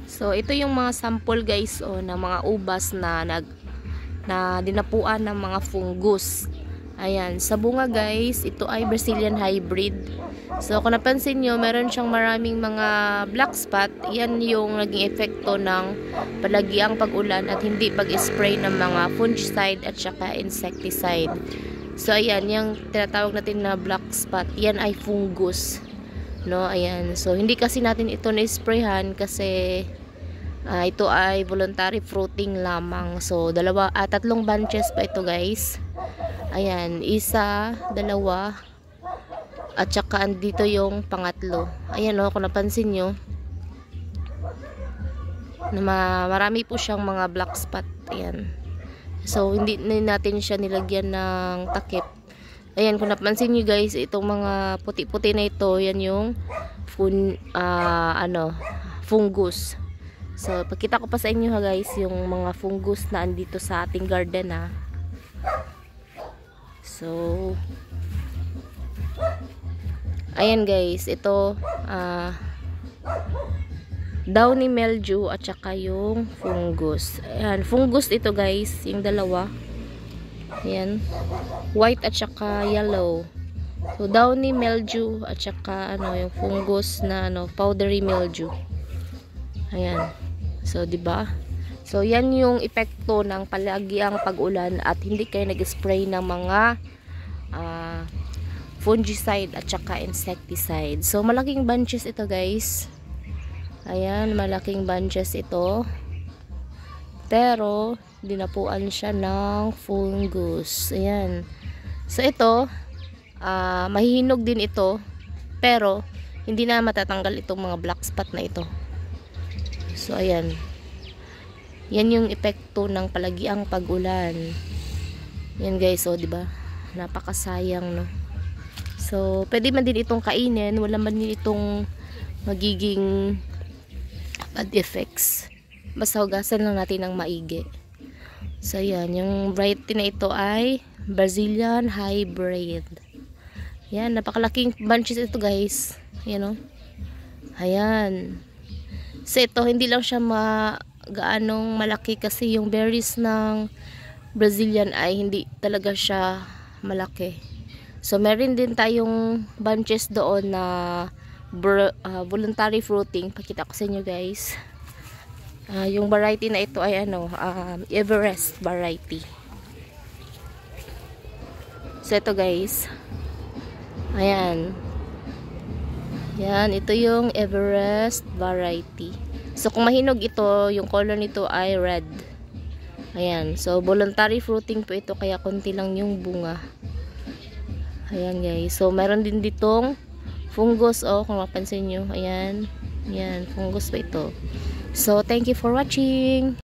So ito yung mga sample guys ng mga ubas na dinapuan ng mga fungus. Ayan, sa bunga guys, ito ay Brazilian hybrid. So kung napansin nyo, meron siyang maraming mga black spot. Yan yung naging epekto ng palagiang pag-ulan at hindi pag-spray ng mga fungicide at saka insecticide. So ayan, yung tinatawag natin na black spot, yan ay fungus. No, ayan. So hindi kasi natin ito na-sprayhan kasi ito ay voluntary fruiting lamang. So tatlong bunches pa ito guys. Ayan, isa, dalawa, at saka andito yung pangatlo. Ayan o, kung napansin nyo, na marami po siyang mga black spot. Ayan. So, hindi natin siya nilagyan ng takip. Ayan, kung napansin nyo guys, itong mga puti-puti na ito, yan yung fungus. So, pakita ko pa sa inyo ha guys, yung mga fungus na andito sa ating garden ha. So, ayan guys, ito downy mildew at saka yung fungus. Ayan, fungus ito guys, yung dalawa. Ayan, white at saka yellow. So, downy mildew at saka yung fungus na powdery mildew. Ayan. So, 'di ba? So, yan yung epekto ng palagiang pag-ulan at hindi kayo nag-spray ng mga fungicide at saka insecticide. So, malaking bunches ito guys. Ayan, malaking bunches ito. Pero, dinapuan siya ng fungus. Ayan. So, ito, mahihinog din ito. Pero, hindi na matatanggal itong mga black spot na ito. So, ayan. Yan yung epekto ng palagiang pag-ulan. Yan guys, di ba? Napakasayang, no? So, pwede man din itong kainin, wala man din itong magiging bad effects. Basta hugasan lang natin ng maigi. So, yan, yung variety na ito ay Brazilian hybrid. Yan, napakalaking bunches ito guys. Yan, no? Ayan. So, ito, hindi lang siya gaanong malaki kasi yung berries ng Brazilian ay hindi talaga siya malaki. So meron din tayong bunches doon na voluntary fruiting. Pakita ko sa inyo guys. Yung variety na ito ay Everest variety. So ito guys. Ayan. Yan, ito yung Everest variety. So, kung mahinog ito, yung color nito ay red. Ayan. So, voluntary fruiting po ito, kaya konti lang yung bunga. Ayan, guys. So, meron din ditong fungus, kung mapansin nyo. Ayan. Ayan, fungus pa ito. So, thank you for watching.